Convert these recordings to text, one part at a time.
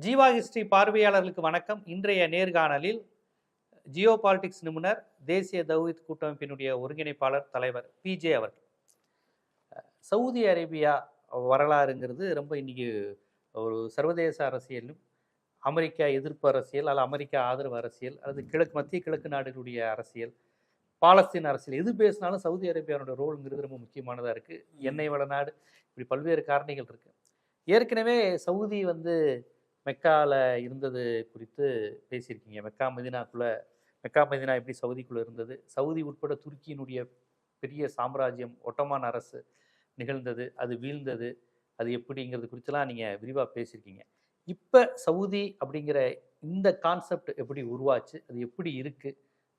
Jeeva history பார்வையாளர்களுக்கு வணக்கம். இன்றைய நேர்காணலில் ஜியோ பாலிடிக்ஸ் நிபுணர், தேசிய தௌஹீத் கூட்டமைப்பினுடைய ஒருங்கிணைப்பாளர் தலைவர் பிஜே அவர்கள். சவுதி அரேபியா வரலாறுங்கிறது ரொம்ப இன்னைக்கு ஒரு சர்வதேச அரசியலும், அமெரிக்கா எதிர்ப்பு அரசியல் அல்லது அமெரிக்கா ஆதரவு அரசியல் அல்லது மத்திய கிழக்கு நாடுகளுடைய அரசியல், பாலஸ்தீன் அரசியல், எது பேசினாலும் சவுதி அரேபியாவோட ரோலுங்கிறது ரொம்ப முக்கியமானதாக இருக்குது. எண்ணெய் வள நாடு, இப்படி பல்வேறு காரணிகள் இருக்குது. ஏற்கனவே சவுதி மெக்காவில் இருந்தது குறித்து பேசியிருக்கீங்க. மெக்கா மதினா எப்படி சவுதிக்குள்ளே இருந்தது, சவுதி உட்பட துருக்கியினுடைய பெரிய சாம்ராஜ்யம் ஒட்டமான் அரசு நிகழ்ந்தது, அது வீழ்ந்தது, அது எப்படிங்கிறது குறித்துலாம் நீங்கள் விரிவாக பேசியிருக்கீங்க. இப்போ சவுதி அப்படிங்கிற இந்த கான்செப்ட் எப்படி உருவாச்சு, அது எப்படி இருக்குது,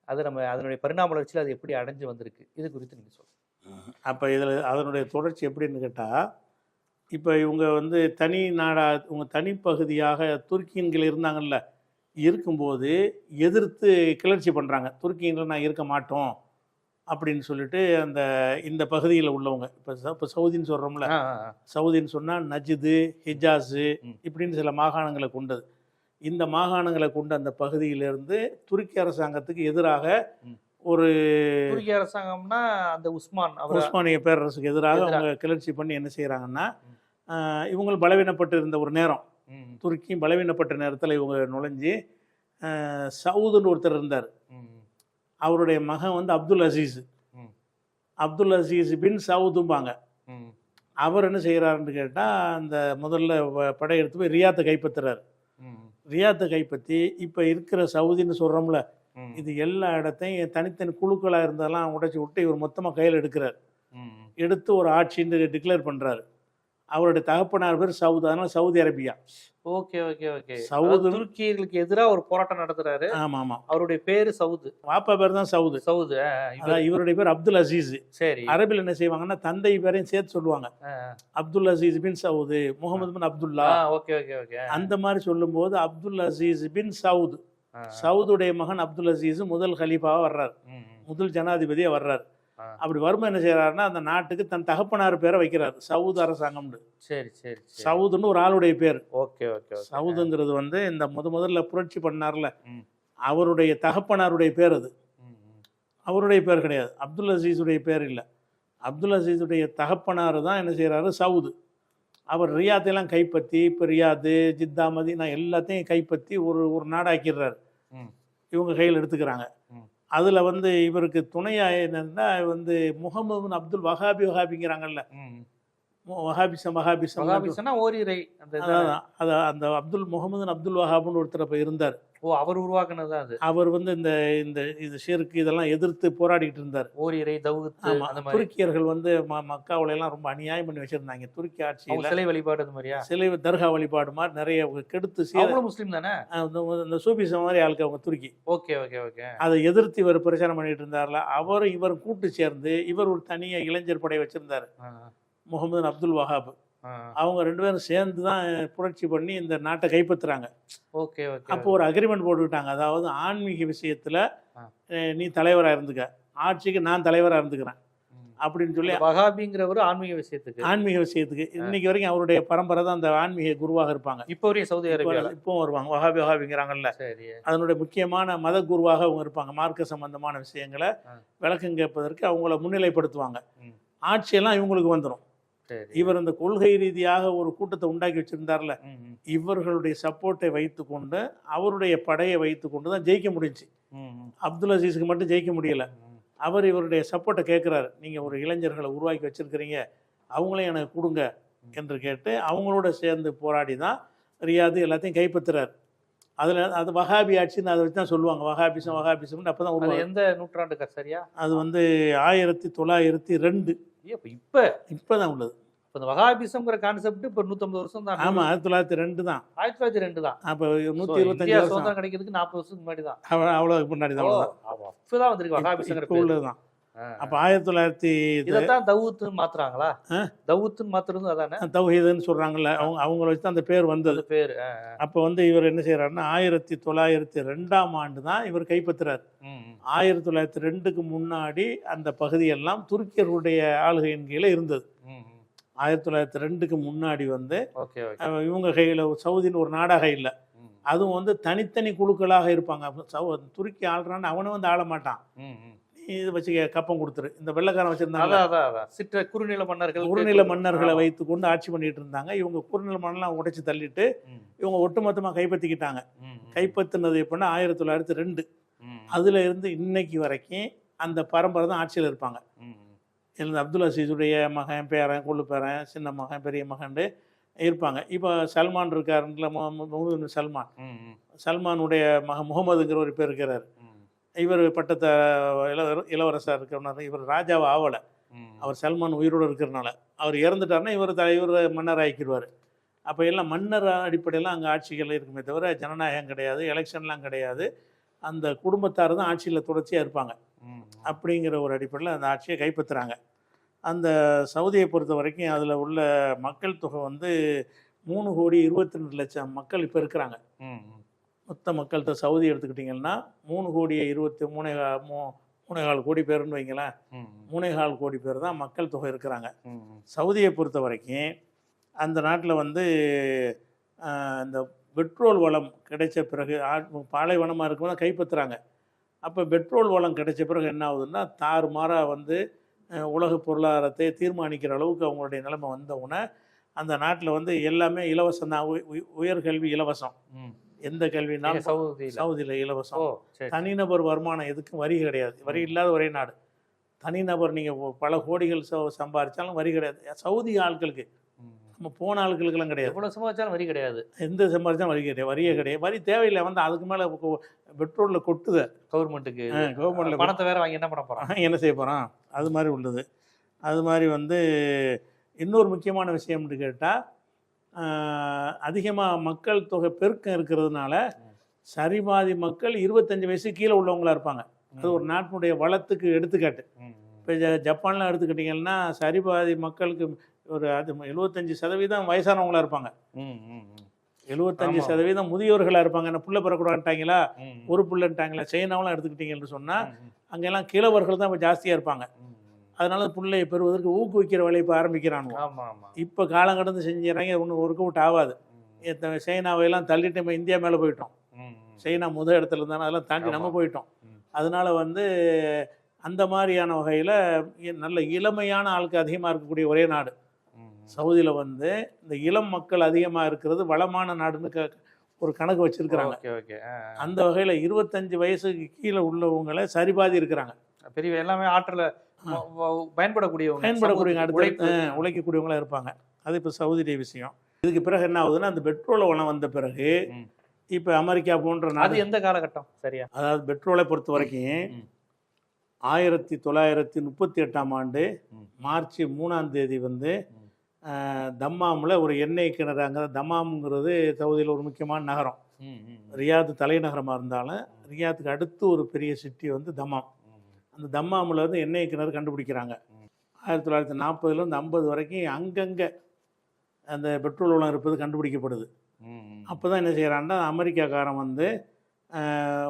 அது அதனுடைய பரிணாம வளர்ச்சியில் அது எப்படி அடைஞ்சு வந்திருக்கு, இது குறித்து நீங்கள் சொல்லுங்கள். அப்போ இதில் அதனுடைய தொடர்ச்சி எப்படின்னு கேட்டால், இப்போ இவங்க தனி நாடாக உங்கள் தனிப்பகுதியாக துருக்கியன்கள் இருந்தாங்கல்ல, இருக்கும்போது எதிர்த்து கிளர்ச்சி பண்ணுறாங்க. துருக்கியன்கள் நான் இருக்க மாட்டோம் அப்படின்னு சொல்லிட்டு இந்த பகுதியில் உள்ளவங்க, இப்போ சவுதின்னு சொல்கிறோம்ல, சவுதின்னு சொன்னால் நஜ்து, ஹிஜாஸு இப்படின்னு சில மாகாணங்களை கொண்டது. இந்த மாகாணங்களை கொண்ட அந்த பகுதியிலிருந்து துருக்கி அரசாங்கத்துக்கு எதிராக ஒரு துருக்கி அரசாங்கம்னா அந்த உஸ்மானிய பேரரசுக்கு எதிராக அவங்க கிளர்ச்சி பண்ணி என்ன செய்கிறாங்கன்னா, இவங்க பலவீனப்பட்டு இருந்த ஒரு நேரம், துருக்கி பலவீனப்பட்ட நேரத்தில் இவங்க நுழைஞ்சி சவுதுன்னு ஒருத்தர் இருந்தார். அவருடைய மகன் அப்துல் அசீஸ் பின் சவுதும்பாங்க. அவர் என்ன செய்கிறாருன்னு கேட்டால், அந்த முதல்ல படையெடுத்து போய் ரியாத்தை கைப்பற்றுறாரு. ரியாத்தை கைப்பற்றி இப்போ இருக்கிற சவுதின்னு சொல்கிறோம்ல, இது எல்லா இடத்தையும் தனித்தனி குழுக்களாக இருந்தெல்லாம் உடைச்சி விட்டு இவர் மொத்தமாக கையில் எடுக்கிறார். எடுத்து ஒரு ஆட்சின்னு டிக்ளேர் பண்ணுறாரு. அவருடைய தகப்பனார் பேர் சவுது, அதனால Saudi Arabia. Okay okay okay. Saud துருக்கியர்களுக்கு எதிராக ஒரு போராட்டம் நடத்துறாரு. ஆமாம் ஆமாம். அவருடைய பேர் சவுது, வாப்பா பேர் தான் சவுது. இவருடைய பேர் அப்துல் அசீஸ். சரி. அரபில் என்ன செய்வாங்கன்னா தந்தை பேரையும் சேர்த்து சொல்லுவாங்க. Abdul Aziz bin Saud, Muhammad bin Abdullah. Okay okay okay. அந்த மாதிரி சொல்லும் போது அப்துல் அசீஸ் பின் சவுது, சவுதுடைய மகன் அப்துல் அசீஸ் முதல் ஹலீஃபாவாக வர்றார், முதல் ஜனாதிபதியாக வர்றார். அப்படி வரும்போது என்ன செய்யறாருன்னா, அந்த நாட்டுக்கு தன் தகப்பனார் பேரை வைக்கிறார், சவுது அரசாங்கம்னு. சரி சரி. சவுதுன்னு ஒரு ஆளுடைய பேர். Okay okay. சவுதுங்கிறது இந்த முதல்ல புரட்சி பண்ணார்ல, அவருடைய தகப்பனாருடைய பேர். அது அவருடைய பேர் கிடையாது, அப்துல் அசீஸுடைய பேர் இல்லை. அப்துல் அசீஸுடைய தகப்பனார் தான் என்ன செய்யறாரு, சவுது. அவர் ரியாத்தையெல்லாம் கைப்பற்றி, இப்போ ரியாது, ஜித்தா, மதீனா எல்லாத்தையும் கைப்பற்றி ஒரு நாடாக்கிடுறாரு. இவங்க கையில் எடுத்துக்கிறாங்க. அதில் இவருக்கு துணையாக என்னன்னா முகமது அப்துல் வஹாபிங்கிறாங்கல்ல, வஹாபிசம் ஓரிரை. அந்த முகமது அப்துல் வஹாப்னு ஒருத்தர் அப்போ இருந்தார். அவர் உருவாக்குனது அது. அவர் இந்த ஷிர்க் இதெல்லாம் எதிர்த்து போராடிக்கிட்டு இருந்தார். ஓரிரை தௌஹீத். துருக்கியர்கள் மக்காவுல எல்லாம் ரொம்ப அநியாயம் பண்ணி வச்சிருந்தாங்க. துருக்கி ஆட்சியில் சிலை வழிபாடு மாதிரியா, சிலை தர்கா வழிபாடு மாதிரி நிறைய கெடுத்து, முஸ்லீம் தானே, இந்த சூபிசம் மாதிரி ஆளுக்கு அவங்க துருக்கி. Okay okay okay. அதை எதிர்த்து இவர் பிரச்சாரம் பண்ணிட்டு இருந்தார்ல, இவர் கூட்டு சேர்ந்து இவர் ஒரு தனியா இளைஞர் படை வச்சிருந்தாரு, முகமது அப்துல் வஹாப். அவங்க ரெண்டு பேரும் சேர்ந்து தான் புரட்சி பண்ணி இந்த நாட்டை கைப்பற்றுறாங்க. Okay okay. அப்போ ஒரு அக்ரிமெண்ட் போட்டுக்கிட்டாங்க, அதாவது ஆன்மீக விஷயத்துல நீ தலைவராக இருந்துக்க, ஆட்சிக்கு நான் தலைவராக இருந்துக்கிறேன் அப்படின்னு சொல்லி. வஹாபிங்கிறவர் ஆன்மீக விஷயத்துக்கு இன்னைக்கு வரைக்கும் அவருடைய பரம்பரை தான் அந்த ஆன்மீக குருவாக இருப்பாங்க. இப்போ வரையும் சவுதி அரேபியாவில் இப்பவும் வருவாங்க, வஹாபிங்கிறாங்கல்ல. அதனுடைய முக்கியமான மத குருவாக அவங்க இருப்பாங்க. மார்க்க சம்பந்தமான விஷயங்களை விளக்கம் கேட்பதற்கு அவங்கள முன்னிலைப்படுத்துவாங்க. ஆட்சியெல்லாம் இவங்களுக்கு வந்துடும். இவர் இந்த கொள்கை ரீதியாக ஒரு கூட்டத்தை உண்டாக்கி வச்சிருந்தார்ல, இவர்களுடைய சப்போர்ட்டை வைத்துக்கொண்டு, அவருடைய படையை வைத்துக்கொண்டு தான் ஜெயிக்க முடிஞ்சு. அப்துல் அசீஸுக்கு மட்டும் ஜெயிக்க முடியல. அவர் இவருடைய சப்போர்ட்டை கேட்குறாரு, நீங்கள் ஒரு இளைஞர்களை உருவாக்கி வச்சிருக்கிறீங்க, அவங்களே எனக்கு கொடுங்க என்று கேட்டு அவங்களோட சேர்ந்து போராடி தான் ரியாது எல்லாத்தையும் கைப்பற்றுறாரு. அதில் அது வஹாபி ஆட்சின்னு அதை வச்சு தான் சொல்லுவாங்க. வஹாபிசம்னு அப்போ தான் உருவாங்க. எந்த நூற்றாண்டுக்கா சரியா? அது 1902. இப்போ தான் உள்ளது. இப்போ இந்த வஹாபிசம்ங்கிற கான்செப்ட் இப்போ 150 வருஷம் தான். ஆமாம், 1902 தான். 1902 தான். அப்போ 125 வருஷம் கிடைக்கிறதுக்கு 40 வருஷத்துக்கு முன்னாடி தான். அவ்வளோ முன்னாடி தான். இப்போ தான் வந்திருக்கு வஹாபிசங்கிற பேர். உள்ளது தான். அப்போ 1900 இதைத்தான் தௌஹீத்னு மாத்துறாங்களா? தௌஹீத்னு மாத்துறது அதானே, தௌஹீதுன்னு சொல்கிறாங்கல்ல, அவங்கள வச்சு தான் அந்த பேர் வந்தது. பேர். அப்போ இவர் என்ன செய்கிறாருன்னா, 1902ஆம் ஆண்டு தான் இவர் கைப்பற்றுறாரு. 1902க்கு முன்னாடி அந்த பகுதியெல்லாம் துருக்கியர்களுடைய ஆளுகையின் கீழே இருந்தது. 1902க்கு முன்னாடி வந்து ஓகே ஓகே. இவங்க கையில் சவுதின்னு ஒரு நாடாக இல்லை. அதுவும் வந்து தனித்தனி குழுக்களாக இருப்பாங்க. துருக்கி ஆள்றான்னு அவனும் வந்து ஆள மாட்டான். நீ இது வச்சு கப்பம் கொடுத்துரு. இந்த வெள்ளைக்காரன் வச்சிருந்தாங்க சிற்ற குறுநில மன்னர்கள், குறுநில மன்னர்களை வைத்து கொண்டு ஆட்சி பண்ணிட்டு இருந்தாங்க. இவங்க குறுநில மன்னர்லாம் உடைச்சு தள்ளிட்டு இவங்க ஒட்டுமொத்தமாக கைப்பற்றிக்கிட்டாங்க. கைப்பற்றினது எப்படின்னா 1902. அதுல இருந்து இன்னைக்கு வரைக்கும் அந்த பரம்பரை தான் ஆட்சியில் இருப்பாங்க. இந்த அப்துல் அசீஸுடைய மகன், பேரன், கொள்ளு பேரன், சின்ன மகன், பெரிய மகன் இருப்பாங்க. இப்போ சல்மான் இருக்காருல, முகமது சல்மான். சல்மானுடைய மகன் முகமதுங்கிற ஒரு பேர் இருக்கிறார். இவர் பட்டத்தை இளவரசர் இருக்கிறனால இவர் ராஜாவை ஆவலை. அவர் சல்மான் உயிரோடு இருக்கிறனால. அவர் இறந்துட்டாருன்னா இவர் மன்னர் ஆக்கிடுவார். அப்போ எல்லாம் மன்னர் அடிப்படையெல்லாம் அங்கே ஆட்சிகள் இருக்குமே தவிர ஜனநாயகம் கிடையாது, எலெக்ஷன்லாம் கிடையாது. அந்த குடும்பத்தார் தான் ஆட்சியில் தொடர்ச்சியாக இருப்பாங்க. அப்படிங்கிற ஒரு அடிப்படையில் அந்த ஆட்சியை கைப்பற்றுறாங்க. அந்த சவுதியை பொறுத்த வரைக்கும் அதில் உள்ள மக்கள் தொகை வந்து 3,22,00,000 மக்கள் இப்போ இருக்கிறாங்க. மொத்த மக்கள்கிட்ட சவுதி எடுத்துக்கிட்டிங்கன்னா 3,23,4 கோடி பேருன்னு வைங்களேன். 3,4 கோடி பேர் தான் மக்கள் தொகை இருக்கிறாங்க. சவுதியை பொறுத்த வரைக்கும் அந்த நாட்டில் வந்து இந்த பெட்ரோல் வளம் கிடைச்ச பிறகு பாலைவனமாக இருக்கும்போது கைப்பற்றுறாங்க. அப்போ பெட்ரோல் வளம் கிடைச்ச பிறகு என்ன ஆகுதுன்னா தாறுமாறாக வந்து உலக பொருளாதாரத்தை தீர்மானிக்கிற அளவுக்கு அவங்களுடைய நிலைமை வந்தவுடனே அந்த நாட்டில் வந்து எல்லாமே இலவசம் தான். உயர்கல்வி இலவசம், எந்த கல்வினாலும் சவுதியில் இலவசம். தனிநபர் வருமானம் எதுக்கும் வரி கிடையாது. வரி இல்லாத ஒரே நாடு. தனிநபர் நீங்கள் பல கோடிகள் சம்பாதிச்சாலும் வரி கிடையாது. சவுதி ஆட்களுக்கு, நம்ம போன ஆட்களுக்கெல்லாம் கிடையாது. எவ்வளோ சம்பாதிச்சாலும் வரி கிடையாது. எந்த சம்பாதிச்சாலும் வரி கிடையாது, வரியே கிடையாது. வரி தேவையில்லை. வந்து அதுக்கு மேலே பெட்ரோலில் கொட்டுது கவர்மெண்ட்டுக்கு. கவர்மெண்ட்டில் பணத்தை வேறு வாங்கி என்ன பண்ண போகிறான், என்ன செய்ய போகிறான், அது மாதிரி உள்ளது. அது மாதிரி வந்து இன்னொரு முக்கியமான விஷயம்னு கேட்டால் அதிகமாக மக்கள் தொகை பெருக்கம் இருக்கிறதுனால சரிபாதி மக்கள் 25 வயசு கீழே உள்ளவங்களா இருப்பாங்க. அது ஒரு நாட்டினுடைய வளத்துக்கு எடுத்துக்காட்டு. இப்போ ஜப்பான்லாம் எடுத்துக்கிட்டிங்கன்னா சரிபாதி மக்களுக்கு ஒரு 75% வயசானவங்களா இருப்பாங்க. 75% முதியோர்களாக இருப்பாங்க. என்ன புள்ள பெறக்கூடாதுட்டாங்களா, ஒரு புள்ளன்ட்டாங்களா. சைனாவெலாம் எடுத்துக்கிட்டிங்கன்னு சொன்னால் அங்கெல்லாம் கிழவர்கள் தான் இப்போ ஜாஸ்தியாக இருப்பாங்க. அதனால பிள்ளையை பெறுவதற்கு ஊக்குவிக்கிற வேலையை இப்போ ஆரம்பிக்கிறாங்க. இப்போ காலம் கடந்து செஞ்சுறாங்க. ஒன்றும் ஒர்க் அவுட் ஆகாது. சைனாவையெல்லாம் தள்ளிட்டு நம்ம இந்தியா மேலே போயிட்டோம். சைனா முதல் இடத்துல இருந்தாலும் அதெல்லாம் தாண்டி நம்ம போயிட்டோம். அதனால வந்து அந்த மாதிரியான வகையில் நல்ல இளமையான ஆளுக்கு அதிகமாக இருக்கக்கூடிய ஒரே நாடு சவுதியில் வந்து இந்த இளம் மக்கள் அதிகமாக இருக்கிறது வளமான நாடுன்னு ஒரு கணக்கு வச்சிருக்கிறாங்க. அந்த வகையில் 25 வயசுக்கு கீழே உள்ளவங்களை சரிபாதி இருக்கிறாங்க. பெரிய எல்லாமே ஆற்றல பயன்படக்கூடியவங்க, உழைக்கக்கூடியவங்களா இருப்பாங்க. அது இப்போ சவுதியுடைய விஷயம். இதுக்கு பிறகு என்ன ஆகுதுன்னா அந்த பெட்ரோல் வளம் வந்த பிறகு இப்போ அமெரிக்கா போன்ற நாடு எந்த காலகட்டம் சரியா, அதாவது பெட்ரோலை பொறுத்த வரைக்கும் 1938ஆம் ஆண்டு மார்ச் 3ஆம் தேதி வந்து தம்மாமில் ஒரு எண்ணெய் கிணறு. அங்கே தம்மாம்ங்கிறது சவுதியில் ஒரு முக்கியமான நகரம். ரியாத் தலைநகரமாக இருந்தாலும் ரியாத்துக்கு அடுத்து ஒரு பெரிய சிட்டி வந்து தம்மாம். அந்த தம்மாமில் வந்து எண்ணெய் கிணறு கண்டுபிடிக்கிறாங்க. 1940லேருந்து 50 வரைக்கும் அங்கங்கே அந்த பெட்ரோல் வளம் இருப்பது கண்டுபிடிக்கப்படுது. அப்போ தான் என்ன செய்கிறான்னா அமெரிக்காக்காரன் வந்து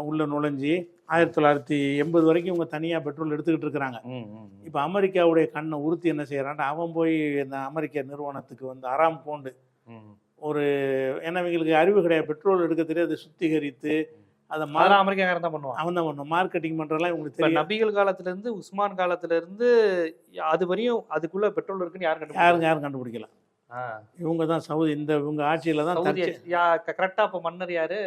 உள்ளே நுழைஞ்சி 1980 வரைக்கும் இவங்க தனியாக பெட்ரோல் எடுத்துக்கிட்டு இருக்கிறாங்க. இப்போ அமெரிக்காவுடைய கண்ணை உறுத்தி என்ன செய்கிறான்னா அவன் போய் இந்த அமெரிக்க நிறுவனத்துக்கு வந்து அராம்கோண்டு ஒரு, ஏன்னா இவங்களுக்கு அறிவு கிடையாது, பெட்ரோல் எடுக்க தெரியாது, சுத்திகரித்து அதை அமெரிக்காக்காரன் தான் பண்ணுவான். அவன் தான் பண்ணுவான். மார்க்கெட்டிங் பண்ணுறலாம் இவங்களுக்கு தெரியும். நபிகள் காலத்துலேருந்து உஸ்மான் காலத்துலேருந்து அது வரையும் அதுக்குள்ளே பெட்ரோல் இருக்குன்னு யாரும் கண்டுபிடிக்கலாம். இவங்க தான் சவுதி, இந்த இவங்க ஆட்சியில் தான் கரெக்டாக. இப்போ மன்னர் யாரு?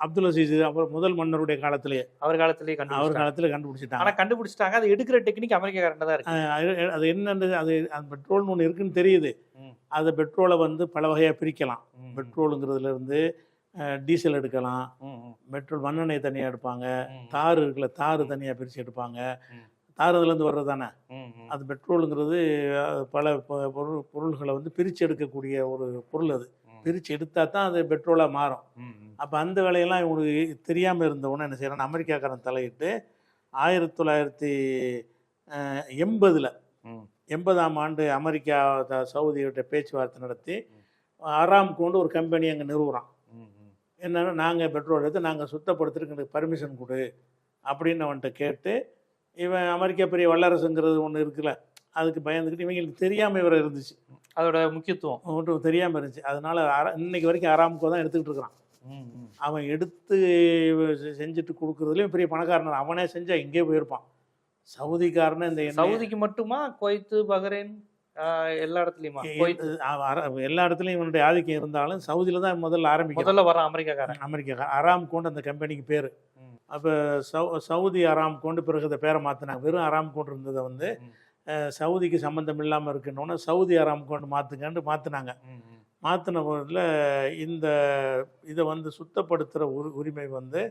அப்துல் அசீஸ். அப்புறம் முதல் மன்னருடைய காலத்திலேயே அவர் காலத்திலேயே கண்டுபிடிச்சிட்டாங்க. ஆனால் கண்டுபிடிச்சிட்டாங்க. அது எடுக்கிற டெக்னிக் அமெரிக்காரன் தான் இருக்கு. அது என்னன்னு அது பெட்ரோல்னு ஒன்று இருக்குன்னு தெரியுது. அதை பெட்ரோலை வந்து பல வகையாக பிரிக்கலாம். பெட்ரோலுங்கிறதுல இருந்து டீசல் எடுக்கலாம், பெட்ரோல் மண்ணெண்ணெய் தனியாக எடுப்பாங்க, தார் இருக்குல்ல தார் தனியாக பிரித்து எடுப்பாங்க. தார் அதுலேருந்து வர்றது தானே. அது பெட்ரோலுங்கிறது பல பொருள்களை வந்து பிரித்து எடுக்கக்கூடிய ஒரு பொருள். அது பிரித்து எடுத்தால் தான் அது பெட்ரோலாக மாறும். அப்போ அந்த வேலையெல்லாம் இவங்களுக்கு தெரியாமல் இருந்தவொன்னே என்ன செய்யறாங்க, அமெரிக்காக்காரன் தலையிட்டு 1980ஆம் ஆண்டு அமெரிக்கா சவுதியோட பேச்சுவார்த்தை நடத்தி அராம்கோண்டு ஒரு கம்பெனி அங்கே நிறுவுறான். என்னென்னா நாங்கள் பெட்ரோல் எடுத்து நாங்கள் சுத்தப்படுத்துறதுக்கு பர்மிஷன் கொடு அப்படின்னு அவன்கிட்ட கேட்டு, இவன் அமெரிக்கா பெரிய வல்லரசுங்கிறது ஒன்று இருக்குல்ல, அதுக்கு பயந்துக்கிட்டு இவங்களுக்கு தெரியாமல் இவரை இருந்துச்சு, அதோட முக்கியத்துவம் ஒன்றும் தெரியாமல் இருந்துச்சு. அதனால இன்னைக்கு வரைக்கும் அராம்கோ தான் எடுத்துக்கிட்டு இருக்கிறான். அவன் எடுத்து செஞ்சுட்டு கொடுக்குறதுலேயும் பெரிய பணக்காரன். அவனே செஞ்சா எங்கேயே போயிருப்பான். சவுதிக்காரன்னு இந்த சவுதிக்கு மட்டுமா, குவைத்து, பஹ்ரைன் எல்லா இடத்துலையுமா? எல்லா இடத்துலையும் இவனுடைய ஆதிக்கம் இருந்தாலும் சவுதியில தான் முதல்ல வர அமெரிக்காக்காரன் அராம்கோன்னு அந்த கம்பெனிக்கு பேர். அப்போ சவுதி அராம்கோன்னு பிறகு அந்த பேரை மாற்றினாங்க. வெறும் அராம்கோன்னு இருந்ததை வந்து சவுதிக்கு சம்மந்தம் இல்லாமல் இருக்குன்னு சவுதி அராம்கோன்னு மாற்றுங்கன்னு மாற்றினாங்க. மாற்றின போதில் இந்த இதை வந்து சுத்தப்படுத்துகிற உரிமை வந்து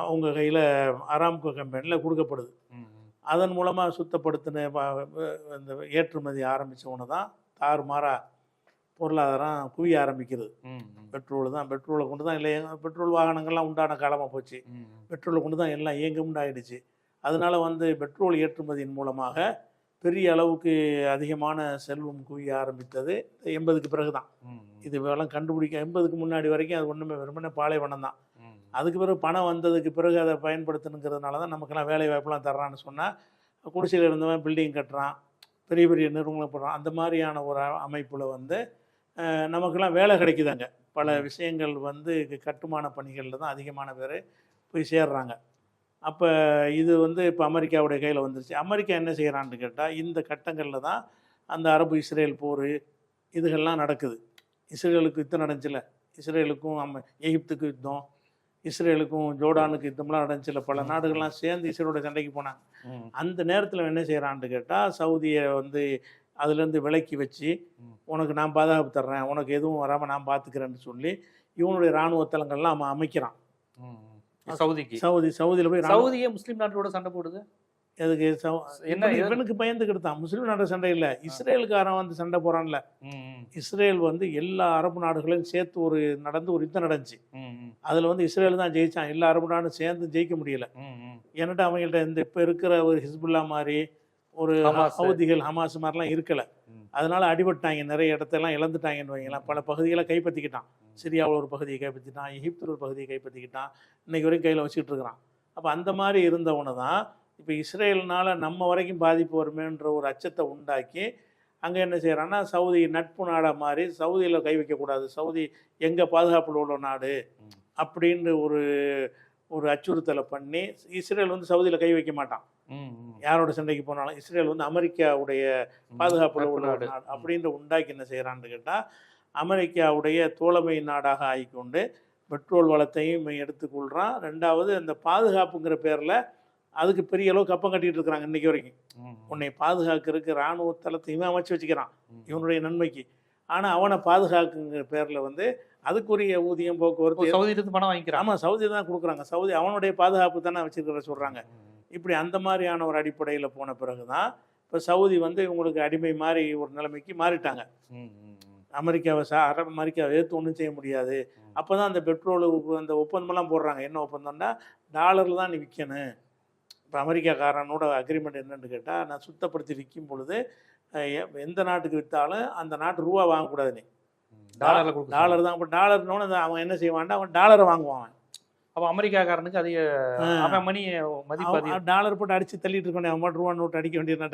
அவங்க கையில் அராம்கோ கம்பெனியில் கொடுக்கப்படுது. அதன் மூலமாக சுத்தப்படுத்தின இந்த ஏற்றுமதி ஆரம்பித்தவொன்னு தான் தாறுமாறாக பொருளாதாரம் குவிய ஆரம்பிக்கிறது. பெட்ரோலை கொண்டு தான் இல்லை, பெட்ரோல் வாகனங்கள்லாம் உண்டான காலமாக போச்சு. பெட்ரோலை கொண்டு தான் எல்லாம் இயங்கும்னு ஆகிடுச்சு. அதனால் வந்து பெட்ரோல் ஏற்றுமதியின் மூலமாக பெரிய அளவுக்கு அதிகமான செல்வம் குவிய ஆரம்பித்தது 80க்கு பிறகு தான். இது எல்லாம் கண்டுபிடிக்க 80க்கு முன்னாடி வரைக்கும் அது ஒன்றுமே வெறுமனே பாலைவனம் தான். அதுக்கு பிறகு பணம் வந்ததுக்கு பிறகு அதை பயன்படுத்தணுங்கிறதுனால தான் நமக்கெல்லாம் வேலை வாய்ப்பெல்லாம் தர்றான்னு சொன்னால், குடிசையில் இருந்தவன் பில்டிங் கட்டுறான், பெரிய பெரிய நிறுவனங்களை போடுறான். அந்த மாதிரியான ஒரு அமைப்பில் வந்து நமக்கெல்லாம் வேலை கிடைக்குதாங்க. பல விஷயங்கள் வந்து கட்டுமான பணிகளில் தான் அதிகமான பேர் போய் சேர்றாங்க. அப்போ இது வந்து இப்போ அமெரிக்காவுடைய கையில் வந்துருச்சு. அமெரிக்கா என்ன செய்கிறான்னு கேட்டால், இந்த கட்டங்களில் தான் அந்த அரபு இஸ்ரேல் போர் இதுகள்லாம் நடக்குது. இஸ்ரேலுக்கு யுத்தம் நடந்துச்சுல, இஸ்ரேலுக்கும் எகிப்துக்கு யுத்தம், இஸ்ரேலுக்கும் ஜோர்டானுக்கு யுத்தம்லாம் நடந்துச்சுல, பல நாடுகள்லாம் சேர்ந்து இஸ்ரேலோட சண்டைக்கு போனாங்க. அந்த நேரத்தில் என்ன செய்கிறான்னு கேட்டால், சவுதியை வந்து அதுலேருந்து விலக்கி வச்சு, உனக்கு நான் பாதுகாப்பு தர்றேன், உனக்கு எதுவும் வராமல் நான் பார்த்துக்கிறேன்னு சொல்லி இவனுடைய இராணுவ தளங்கள்லாம் அவன் அமைக்கிறான். சவுதியில் போய் சவுதியே முஸ்லீம் நாட்டோட சண்டை போடுது. எதுக்கு? இவனுக்கு பயந்துக்கிட்டு தான். முஸ்லீம் நாட்டு சண்டை இல்லை, இஸ்ரேலுக்காரன் வந்து சண்டை போகிறான்ல. இஸ்ரேல் வந்து எல்லா அரபு நாடுகளையும் சேர்த்து ஒரு யுத்தம் நடந்துச்சு. அதில் வந்து இஸ்ரேல் தான் ஜெயிச்சான். எல்லா அரபு நாடும் சேர்ந்து ஜெயிக்க முடியல. ஏன்னாட்டா அவங்கள்ட்ட இந்த இப்போ இருக்கிற ஒரு ஹிஸ்புல்லா மாதிரி ஒரு ஹவுதிகள் ஹமாஸ் மாதிரிலாம் இருக்கலை. அதனால அடிபட்டாங்க, நிறைய இடத்தெல்லாம் இழந்துட்டாங்கன்னு வைங்களேன். பல பகுதிகளை கைப்பற்றிக்கிட்டான். சிரியாவில் ஒரு பகுதியை கைப்பற்றிட்டான், எகிப்தில் ஒரு பகுதியை கைப்பற்றிக்கிட்டான், இன்னைக்கு வரைக்கும் கையில் வச்சுக்கிட்டு இருக்கிறான். அப்போ அந்த மாதிரி இருந்தவனை தான் இப்போ இஸ்ரேல்னால் நம்ம வரைக்கும் பாதிப்பு வருமேன்ற ஒரு அச்சத்தை உண்டாக்கி அங்கே என்ன செய்கிறான்னா, சவுதி நட்பு நாடாக மாதிரி சவுதியில் கை வைக்கக்கூடாது, சவுதி எங்கள் பாதுகாப்பில் உள்ள நாடு அப்படின்னு ஒரு அச்சுறுத்தலை பண்ணி இஸ்ரேல் வந்து சவுதியில் கை வைக்க மாட்டான். யாரோட சண்டைக்கு போனாலும் இஸ்ரேல் வந்து அமெரிக்காவுடைய பாதுகாப்பில் உள்ள நாடு அப்படின்ற உண்டாக்கி என்ன செய்கிறான்னு கேட்டால், அமெரிக்காவுடைய தோழமை நாடாக ஆகிக்கொண்டு பெட்ரோல் வளத்தையும் எடுத்துக்கொள்கிறான். ரெண்டாவது அந்த பாதுகாப்புங்கிற பேரில் அதுக்கு பெரிய அளவு கப்பம் கட்டிகிட்டு இருக்கிறாங்க இன்றைக்கி வரைக்கும். உன்னை பாதுகாக்கிறதுக்கு இராணுவ தளத்தையுமே அமைச்சு வச்சுக்கிறான் இவனுடைய நன்மைக்கு. ஆனால் அவனை பாதுகாக்குங்கிற பேரில் வந்து அதுக்குரிய ஊதியம், போக்குவரத்து சவுதியிலிருந்து பணம் வாங்கிக்கிறான். ஆமாம், சவுதி தான் கொடுக்குறாங்க. சவுதி அவனுடைய பாதுகாப்பு தானே வச்சுருக்கிற சொல்கிறாங்க. இப்படி அந்த மாதிரியான ஒரு அடிப்படையில் போன பிறகு தான் இப்போ சவுதி வந்து இவங்களுக்கு அடிமை மாதிரி ஒரு நிலைமைக்கு மாறிட்டாங்க. அமெரிக்காவை எதிர்த்து ஒன்றும் செய்ய முடியாது. அப்போ தான் அந்த பெட்ரோலு அந்த ஒப்பந்தமெல்லாம் போடுறாங்க. என்ன ஒப்பந்தம்னா, டாலரில் தான் நீ விற்கணும். இப்போ அமெரிக்காக்காரனோட அக்ரிமெண்ட் என்னன்னு கேட்டால், நான் சுத்தப்படுத்தி விற்கும் பொழுது எந்த நாட்டுக்கு விற்றாலும் அந்த நாட்டு ரூபா வாங்கக்கூடாது, நீ டாலர் தான். இப்போ டாலர்னோன்னு அவன் என்ன செய்வான்டா, அவன் டாலரை வாங்குவான். அப்போ அமெரிக்காக்காரனுக்கு அதிக மணி மதிப்பு, டாலர் போட்டு அடித்து தள்ளிட்டு இருக்கணும். அவன் மட்டும் ரூபா நோட்டு அடிக்க வேண்டியதுனா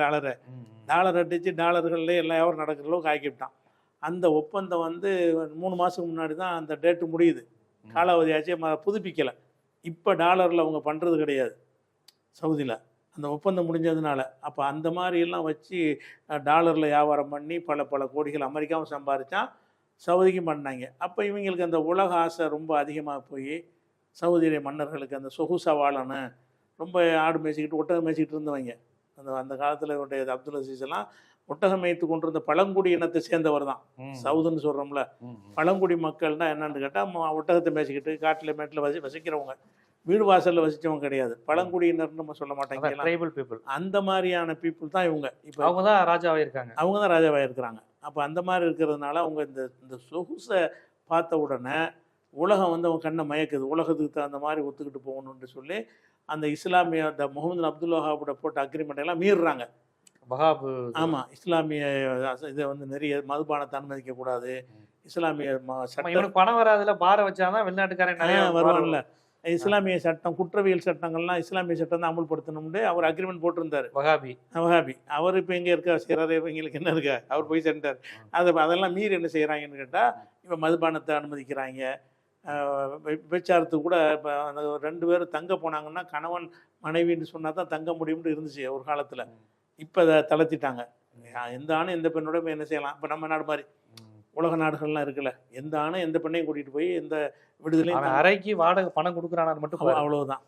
டாலர் அடித்து டாலர்கள்லேயே எல்லா வியாபாரம் நடக்கிற அளவுக்கு ஆக்கிவிட்டான். அந்த ஒப்பந்தம் வந்து 3 மாதத்துக்கு முன்னாடி தான் அந்த டேட்டு முடியுது. காலாவதியாச்சு, புதுப்பிக்கலை. இப்போ டாலரில் அவங்க பண்ணுறது கிடையாது சவுதியில், அந்த ஒப்பந்தம் முடிஞ்சதுனால. அப்போ அந்த மாதிரியெல்லாம் வச்சு டாலரில் வியாபாரம் பண்ணி பல கோடிகள் அமெரிக்காவும் சம்பாதிச்சான், சவுதிக்கும் பண்ணாங்க. அப்போ இவங்களுக்கு அந்த உலக ஆசை ரொம்ப அதிகமாக போய் சவுதியிலே மன்னர்களுக்கு அந்த சொகுசா வாழணும், ரொம்ப ஆடு மேய்ச்சிக்கிட்டு ஒட்டகம் மேய்ச்சிக்கிட்டு இருந்தவங்க. அந்த காலத்தில் இவருடைய அப்துல் அசீஸ் எல்லாம் ஒட்டகம் மேய்த்து கொண்டிருந்த பழங்குடி இனத்தை சேர்ந்தவர் தான். சவுதுன்னு சொல்கிறோம்ல, பழங்குடி மக்கள்னா என்னன்னு கேட்டால் ஒட்டகத்தை மேய்ச்சிக்கிட்டு காட்டில் மேட்டில் வசிக்கிறவங்க, வீடு வாசலில் வசித்தவங்க கிடையாது. பழங்குடியினர் நம்ம சொல்ல மாட்டாங்க, ட்ரைபல் பீப்புள். அந்த மாதிரியான பீப்புள் தான் இவங்க. இப்போ அவங்க தான் ராஜாவாக இருக்காங்க. அவங்க தான் ராஜாவாக இருக்கிறாங்க. அப்போ அந்த மாதிரி இருக்கிறதுனால அவங்க இந்த சொகுசை பார்த்த உடனே உலகம் வந்து அவங்க கண்ணை மயக்குது. உலகத்துக்கு தகுந்த மாதிரி ஒத்துக்கிட்டு போகணுன்னு சொல்லி அந்த இஸ்லாமிய முகமது அப்துல் வஹாபோட போட்ட அக்ரிமெண்ட் எல்லாம் மீறுறாங்க. வஹாபு, ஆமாம், இஸ்லாமிய இதை வந்து நிறைய மதுபானத்தை அனுமதிக்கக்கூடாது, இஸ்லாமிய பணம் வராதுல பார வச்சாதான் வெளிநாட்டுக்காரன் வருவான்ல. இஸ்லாமிய சட்டம், குற்றவியல் சட்டங்கள்லாம் இஸ்லாமிய சட்டம் தான் அமுல்படுத்தணும்னு அவர் அக்ரிமெண்ட் போட்டிருந்தார். வஹாபி அவர் இப்போ எங்கே இருக்கா செய்கிறாரு, இவங்களுக்கு என்ன இருக்கா, அவர் போய் சென்றார். அதெல்லாம் மீறி என்ன செய்கிறாங்கன்னு கேட்டால், இப்போ மதுபானத்தை அனுமதிக்கிறாங்க. விபச்சாரத்துக்கு கூட இப்போ அந்த 2 பேரும் தங்க போனாங்கன்னா கணவன் மனைவின்னு சொன்னால் தான் தங்க முடியும்னு இருந்துச்சு ஒரு காலத்தில். இப்போ அதை தளர்த்திட்டாங்க. எந்த ஆணும் எந்த பெண்ணோட போய் என்ன செய்யலாம். இப்போ நம்ம நாடு மாதிரி உலக நாடுகள்லாம் இருக்குல்ல, எந்த ஆணும் எந்த பெண்ணையும் கூட்டிகிட்டு போய் எந்த விடுதலையும் அறைக்கு வாடகை பணம் கொடுக்குறான மட்டும் அவ்வளவுதான்.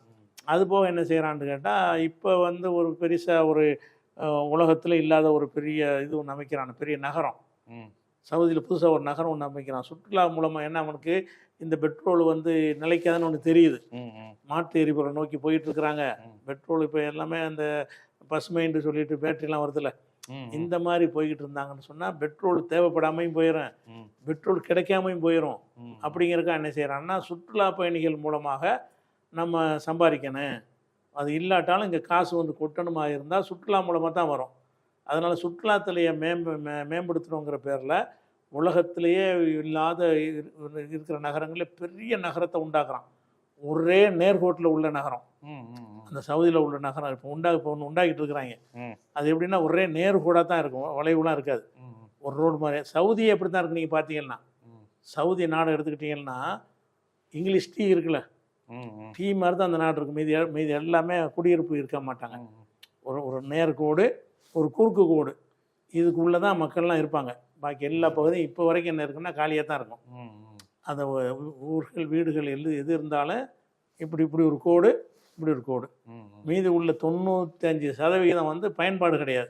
அது போக என்ன செய்கிறான்னு கேட்டால், இப்போ வந்து ஒரு பெருசாக ஒரு உலகத்தில் இல்லாத ஒரு பெரிய இது ஒன்று அமைக்கிறான், பெரிய நகரம். சவுதியில் புதுசாக ஒரு நகரம் ஒன்று அமைக்கிறான். சுற்றுலா மூலமாக என்ன அவனுக்கு இந்த பெட்ரோல் வந்து நிலைக்காதுன்னு ஒன்று தெரியுது. மாட்டு எரிபொருளை நோக்கி போயிட்டு இருக்கிறாங்க. பெட்ரோல் இப்போ எல்லாமே அந்த பசுமைன்னு சொல்லிட்டு பேட்டரிலாம் வருதுல்ல, இந்த மாதிரி போய்கிட்டு இருந்தாங்கன்னு சொன்னால் பெட்ரோல் தேவைப்படாமையும் போயிடும், பெட்ரோல் கிடைக்காமையும் போயிடும். அப்படிங்கிறக்கா என்ன செய்கிறான்னா, சுற்றுலா பயணிகள் மூலமாக நம்ம சம்பாதிக்கணும். அது இல்லாட்டாலும் இங்கே காசு வந்து கொட்டணுமா இருந்தால் சுற்றுலா மூலமாக தான் வரும். அதனால் சுற்றுலாத்துறையை மேம்படுத்தணுங்கிற பேரில் உலகத்திலேயே இல்லாத இருக்கிற நகரங்களில் பெரிய நகரத்தை உண்டாக்குறான். ஒரே நேர்கோட்டில் உள்ள நகரம் அந்த சவுதியில் உள்ள நகரம் இப்போ ஒன்று உண்டாக்கிட்டு இருக்கிறாங்க. அது எப்படின்னா ஒரே நேர்கோடாக தான் இருக்கும், வளைவுலாம் இருக்காது, ஒரு ரோடு மாதிரி. சவுதியை எப்படி தான் இருக்கு நீங்கள் பார்த்தீங்கன்னா, சவுதி நாடு எடுத்துக்கிட்டிங்கன்னா இங்கிலீஷ் டீ இருக்குல்ல, டீ மாதிரி தான் அந்த நாடு இருக்கும். மீதி எல்லாமே குடியிருப்பு இருக்க மாட்டாங்க. ஒரு நேர்கோடு, ஒரு குறுக்கு கோடு, இதுக்குள்ளே தான் மக்கள்லாம் இருப்பாங்க. பாக்கி எல்லா பகுதியும் இப்போ வரைக்கும் என்ன இருக்குன்னா காலியாக தான் இருக்கும். அந்த ஊர்கள் வீடுகள் எது இருந்தாலும் இப்படி ஒரு கோடு, இப்படி ஒரு கோடு. மீதி உள்ள 95% வந்து பயன்பாடு கிடையாது.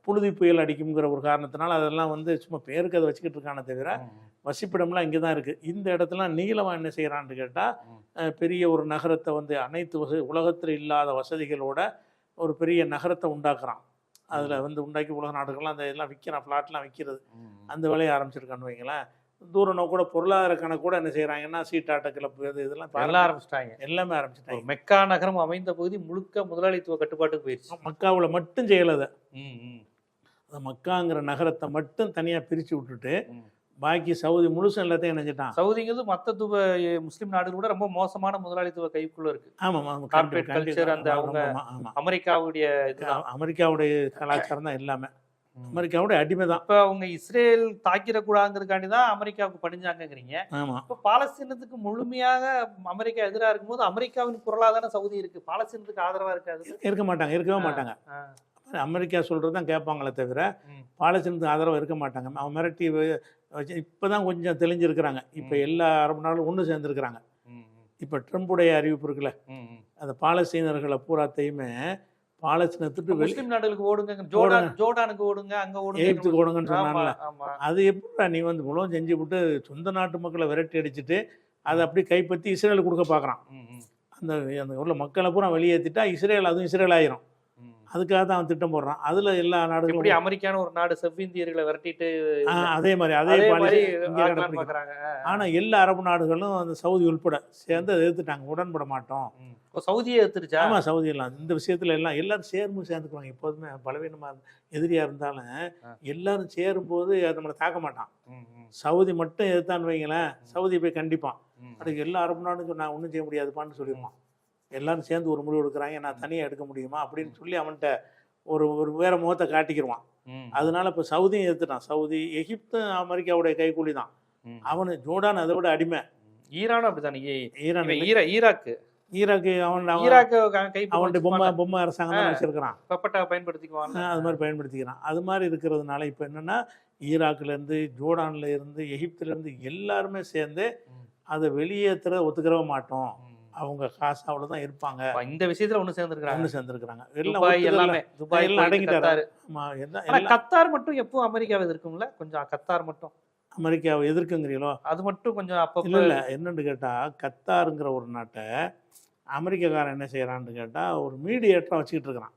புழுதி புயல் அடிக்குங்கிற ஒரு காரணத்தினால அதெல்லாம் வந்து சும்மா பேருக்கு அதை வச்சுக்கிட்டு இருக்கானே தவிர வசிப்பிடம்லாம் இங்கே தான் இருக்குது. இந்த இடத்துல நீளமாக என்ன செய்கிறான்னு கேட்டால், பெரிய ஒரு நகரத்தை வந்து அனைத்து உலகத்தில் இல்லாத வசதிகளோட ஒரு பெரிய நகரத்தை உண்டாக்குறான். அதில் வந்து உண்டாக்கி உலக நாடுகள்லாம் அந்த இதெல்லாம் விற்கிறான், ஃப்ளாட்லாம் விற்கிறது. அந்த வேலையை ஆரம்பிச்சிருக்கான்னு வைங்களேன். தூரம் கூட பொருளாதார கணக்கு கூட என்ன செய்கிறாங்கன்னா, சீட்டாட்ட கிளப்பு இதெல்லாம் ஆரம்பிச்சிட்டாங்க, எல்லாமே ஆரம்பிச்சிட்டாங்க. மெக்கா நகரம் அமைந்த பகுதி முழுக்க முதலாளித்துவ கட்டுப்பாட்டுக்கு போயிடுச்சு. மக்காவில் மட்டும் செய்யலை அதை. அந்த மக்காங்கிற நகரத்தை மட்டும் தனியாக பிரித்து விட்டுட்டு பாக்கி சவுதி முழுசும் எல்லாத்தையும் நினைச்சிட்டான். சவுதிங்கிறது மற்ற முஸ்லீம் நாடுகள் கூட ரொம்ப மோசமான முதலாளித்துவ கைக்குள்ள இருக்கு. ஆமாம், கார்ப்பரேட் கல்ச்சர், அந்த அவங்க அமெரிக்காவுடைய கலாச்சாரம் தான் எல்லாமே அமெரிக்காவுடைய அடிமை தான். இப்போ அவங்க இஸ்ரேல் தாக்கிடக்கூடாதுங்கிறதுக்காண்டி தான் அமெரிக்காவுக்கு பணிஞ்சாங்கிறீங்க. இப்போ பாலஸ்தீனத்துக்கு முழுமையாக அமெரிக்கா எதிராக இருக்கும்போது அமெரிக்காவின் குரலாக தானே சவுதி இருக்கு, பாலஸ்தீனத்துக்கு ஆதரவாக இருக்காது. இருக்கவே மாட்டாங்க. அமெரிக்கா சொல்கிறது தான் கேட்பாங்களே தவிர பாலஸ்தீனத்துக்கு ஆதரவாக இருக்க மாட்டாங்க. அவன் மிரட்டி வச்சு இப்போ தான் கொஞ்சம் தெளிஞ்சிருக்கிறாங்க. இப்போ எல்லா அரபு நாடும் ஒன்று சேர்ந்துருக்கிறாங்க. இப்போ ட்ரம்புடைய அறிவிப்பு இருக்குல்ல, அந்த பாலஸ்தீனர்களை பூராத்தையுமே பாலஸ்தீனத்துக்கு முஸ்லீம் நாடுகளுக்கு ஓடுங்க, ஜோர்டானுக்கு ஓடுங்க, அங்கே ஓடுங்க, எகிப்துக்கு ஓடுங்கன்னு சொன்னாங்கல்ல. அது எப்படா நீ வந்து முழுவதும் செஞ்சு விட்டு சொந்த நாட்டு மக்களை விரட்டி அடிச்சுட்டு அதை அப்படி கைப்பற்றி இஸ்ரேலுக்கு கொடுக்க பார்க்குறான். அந்த உள்ள மக்களை பூரா வெளியேற்றிட்டா இஸ்ரேல், அதுவும் இஸ்ரேல் ஆயிரும். அதுக்காக தான் அவன் திட்டம் போடுறான். அதில் எல்லா நாடுகளும் அமெரிக்கான ஒரு நாடு செவ்விந்தியர்களை விரட்டிட்டு அதே மாதிரி ஆனால் எல்லா அரபு நாடுகளும் அந்த சவுதி உள்பட சேர்ந்து எதிர்த்துட்டாங்க. உடன்பட மாட்டோம். சவுதியை எதிர்த்துருச்சா? ஆமாம், சவுதி எல்லாம் இந்த விஷயத்துல எல்லாரும் சேர்ந்துக்குவாங்க. எப்போதுமே பலவீனமாக எதிரியாக இருந்தாலும் எல்லாரும் சேரும்போது நம்மளை தாக்க மாட்டான். சவுதி மட்டும் எதிர்த்தான்னு வைங்களேன், சவுதி போய் கண்டிப்பான். அதுக்கு எல்லா அரபு நாடுக்கும் நான் ஒன்றும் செய்ய முடியாதுப்பான்னு சொல்லிடுவான். எல்லாரும் சேர்ந்து ஒரு முடிவு எடுக்கிறாங்க, நான் தனியாக எடுக்க முடியுமா அப்படின்னு சொல்லி அவன்கிட்ட ஒரு வேற முகத்தை காட்டிக்கிடுவான். அதனால இப்போ சவுதியும் எடுத்துட்டான். சவுதி, எகிப்தும் அமெரிக்காவுடைய கைக்கூலி தான். அவனு ஜோர்டான் அதை விட அடிமை. ஈரானும் அப்படித்தானே. ஈராக்கு அவனுடைய பொம்மை அரசாங்கம் தான் வச்சிருக்கிறான். பயன்படுத்திக்குவான், அது மாதிரி பயன்படுத்திக்கிறான். அது மாதிரி இருக்கிறதுனால இப்போ என்னன்னா, ஈராக்லேருந்து, ஜோர்டான்ல இருந்து, எகிப்துலேருந்து எல்லாருமே சேர்ந்து அதை வெளியேற்றுற ஒத்துக்கிறவே மாட்டோம். அவங்க காசு அவ்வளவுதான் இருப்பாங்க. இந்த விஷயத்துல ஒண்ணு சேர்ந்துருக்காங்க. எல்லாமே துபாய் எல்லாம் அடங்கிட்டாரு. கத்தார் மட்டும் எப்போ அமெரிக்காவை எதிர்க்கும்ல, கொஞ்சம் கத்தார் மட்டும் அமெரிக்காவை எதிர்க்குங்கிறீங்களோ, அது மட்டும் கொஞ்சம் அப்போ இல்லை. என்னன்னு கேட்டா, கத்தாருங்கிற ஒரு நாட்டை அமெரிக்காக்காரன் என்ன செய்யறான்னு கேட்டா, ஒரு மீடியேட்டரா வச்சுக்கிட்டு இருக்கிறான்.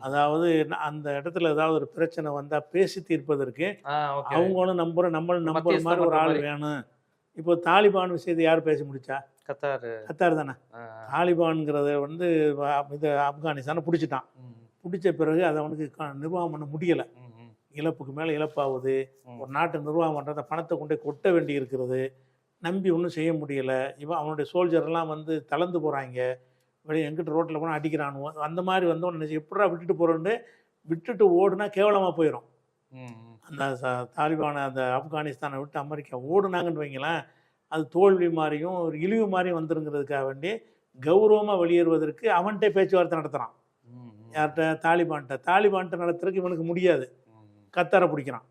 அதாவது அந்த இடத்துல ஏதாவது ஒரு பிரச்சனை வந்தா பேசி தீர்ப்பதற்கு அவங்களும் நம்புற மாதிரி ஒரு ஆள் வேணும். இப்போ தாலிபான் விஷயத்தை யார் பேசி முடிச்சா? கத்தார் தானே. தாலிபான்ங்கிறத வந்து இது ஆப்கானிஸ்தானை பிடிச்சிட்டான். பிடிச்ச பிறகு அதை அவனுக்கு நிர்வாகம் பண்ண முடியலை. இழப்புக்கு மேலே இழப்பாகுது. ஒரு நாட்டை நிர்வாகம் பண்ணுறத பணத்தை கொண்டே கொட்ட வேண்டி இருக்கிறது. நம்பி ஒன்றும் செய்ய முடியலை, இவன் அவனுடைய சோல்ஜர்லாம் வந்து தளர்ந்து போகிறாங்க, வெளியே எங்கிட்ட ரோட்டில் போனால் அடிக்கிறானுவோ, அந்த மாதிரி வந்து ஒன்று எப்படா விட்டுட்டு போகிறோன்னு விட்டுட்டு ஓடுனா கேவலமாக போயிடும். அந்த தாலிபானை அந்த ஆப்கானிஸ்தானை விட்டு அமெரிக்கா ஓடுனாங்கன்னு வைங்களேன், அது தோல்வி மாதிரியும் ஒரு இழிவு மாதிரியும் வந்துருங்கிறதுக்காக வேண்டி கௌரவமாக வெளியேறுவதற்கு அவன்கிட்ட பேச்சுவார்த்தை நடத்துகிறான். யார்கிட்ட? தாலிபான்கிட்ட நடத்துறதுக்கு இவனுக்கு முடியாது, கத்தாரை பிடிக்கிறான்.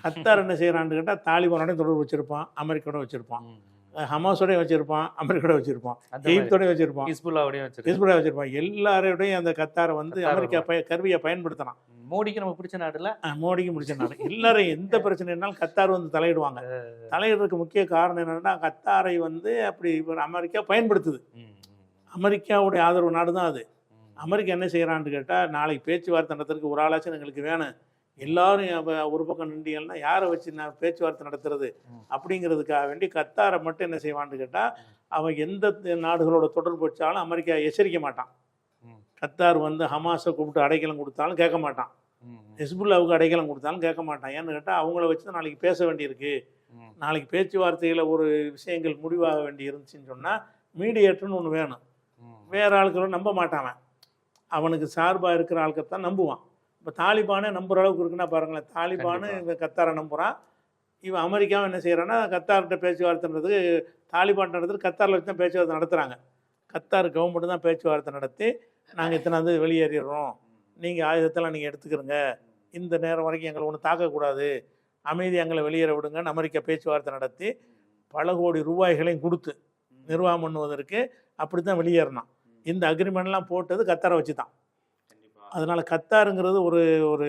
கத்தார் என்ன செய்கிறான்னு கேட்டால் தாலிபானோடய தொடர்பு வச்சுருப்பான், அமெரிக்காவோட வச்சுருப்பான், ஹமாஸோடய வச்சுருப்பான், அமெரிக்காவோட வச்சுருப்பான், எகிப்தோடய வச்சுருப்பான், ஹிஸ்புல்லா வச்சுருப்பான். எல்லாரோடையும் அந்த கத்தாரை வந்து அமெரிக்கா கருவியை பயன்படுத்தினான். மோடிக்கு நம்ம பிடிச்ச நாடுல, மோடிக்கு பிடிச்ச நாடு. எல்லாரும் எந்த பிரச்சனைனாலும் கத்தார் வந்து தலையிடுவாங்க. தலையிடுறதுக்கு முக்கிய காரணம் என்னென்னா, கத்தாரை வந்து அப்படி அமெரிக்கா பயன்படுத்துது. அமெரிக்காவுடைய ஆதரவு நாடு தான் அது. அமெரிக்கா என்ன செய்கிறான்னு கேட்டால், நாளைக்கு பேச்சுவார்த்தை நடத்துறதுக்கு ஒரு ஆளாச்சும் எங்களுக்கு வேணும், எல்லாரும் ஒரு பக்கம் நின்றீங்கன்னா யாரை வச்சு நான் பேச்சுவார்த்தை நடத்துறது அப்படிங்கிறதுக்காக வேண்டி கத்தாரை மட்டும் என்ன செய்வான்னு கேட்டால், அவன் எந்த நாடுகளோட தொடர்பு வச்சாலும் அமெரிக்கா எச்சரிக்க மாட்டான். கத்தார் வந்து ஹமாஸை கூப்பிட்டு அடைக்கலம் கொடுத்தாலும் கேட்க மாட்டான், ஹிஸ்புல்லாவுக்கு அடைக்கலம் கொடுத்தாலும் கேட்க மாட்டான். ஏன்னு கேட்டால் அவங்கள வச்சு தான் நாளைக்கு பேச வேண்டியிருக்கு, நாளைக்கு பேச்சுவார்த்தையில் ஒரு விஷயங்கள் முடிவாக வேண்டி இருந்துச்சுன்னு சொன்னால் மீடியேட்டர்னு ஒன்று வேணும். வேறு ஆட்களும் நம்ப மாட்டான், அவனுக்கு சார்பாக இருக்கிற ஆட்கள் நம்புவான். இப்போ தாலிபானே நம்புகிற அளவுக்கு இருக்குன்னா பாருங்களேன், தாலிபானு இவன் கத்தாரை நம்புகிறான், இவன் அமெரிக்காவும் என்ன செய்கிறான்னா கத்தார்கிட்ட பேச்சுவார்த்தைன்றது தாலிபான் நடத்துறது கத்தாரில் வச்சு தான் பேச்சுவார்த்தை நடத்துகிறாங்க. கத்தார் கவர்மெண்ட் தான் பேச்சுவார்த்தை நடத்தி, நாங்கள் இத்தனை வெளியேறிடுறோம், நீங்கள் ஆயுதத்தெல்லாம் நீங்கள் எடுத்துக்கிறங்க, இந்த நேரம் வரைக்கும் எங்களை ஒன்றும் தாக்கக்கூடாது, அமைதி எங்களை வெளியேற விடுங்கன்னு அமெரிக்கா பேச்சுவார்த்தை நடத்தி பல கோடி ரூபாய்களையும் கொடுத்து நிர்வாகம் பண்ணுவதற்கு அப்படி தான் வெளியேறினான். இந்த அக்ரிமெண்ட்லாம் போட்டது கத்தாரை வச்சு தான். அதனால் கத்தாருங்கிறது ஒரு ஒரு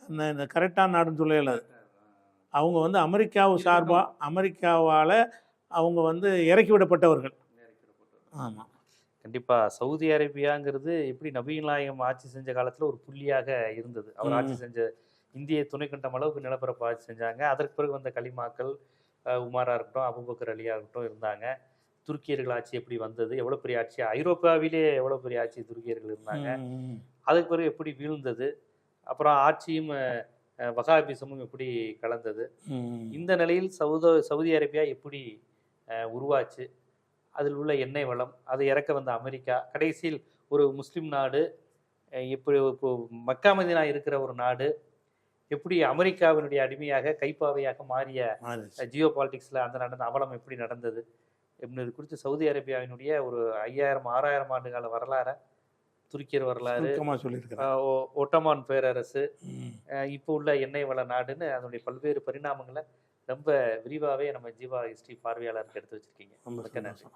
இந்த கரெக்டான நாடுன்னு சொல்லல. அவங்க வந்து அமெரிக்காவு சார்பாக அமெரிக்காவால் அவங்க வந்து இறக்கி விடப்பட்டவர்கள். ஆமாம், கண்டிப்பாக. சவுதி அரேபியாங்கிறது எப்படி நபிகள் நாயகம் ஆட்சி செஞ்ச காலத்தில் ஒரு புள்ளியாக இருந்தது. அவர் ஆட்சி செஞ்ச இந்திய துணைக்கண்டம் அளவுக்கு நிலப்பரப்பு ஆட்சி செஞ்சாங்க. அதற்கு பிறகு வந்த கலிமாக்கள், உமாரா இருக்கட்டும், அபுபக்கர் அலியா இருக்கட்டும் இருந்தாங்க. துருக்கியர்கள் ஆட்சி எப்படி வந்தது, எவ்வளோ பெரிய ஆட்சி, ஐரோப்பாவிலே எவ்வளோ பெரிய ஆட்சி துருக்கியர்கள் இருந்தாங்க, அதுக்கு பிறகு எப்படி வீழ்ந்தது, அப்புறம் ஆட்சியும் வகாபிசமும் எப்படி கலந்தது, இந்த நிலையில் சவுதி அரேபியா எப்படி உருவாச்சு, அதில் உள்ள எண்ணெய் வளம், அதை இறக்க வந்த அமெரிக்கா, கடைசியில் ஒரு முஸ்லீம் நாடு, எப்படி இப்போ மக்கா மதீனா இருக்கிற ஒரு நாடு எப்படி அமெரிக்காவினுடைய அடிமையாக கைப்பாவையாக மாறிய ஜியோ பாலிட்டிக்ஸில் அந்த நடந்த அவலம் எப்படி நடந்தது என்பது குறித்து சவுதி அரேபியாவினுடைய ஒரு 5000-6000 ஆண்டு கால வரலாறை, துருக்கியர் வரலாறு, ஒட்டமான் பேரரசு, இப்போ உள்ள எண்ணெய் வள நாடுன்னு அதனுடைய பல்வேறு பரிணாமங்களை ரொம்ப விரிவாகவே நம்ம ஜீவா ஹிஸ்ட்ரி பார்வையாளருக்கு எடுத்து வச்சிருக்கீங்க.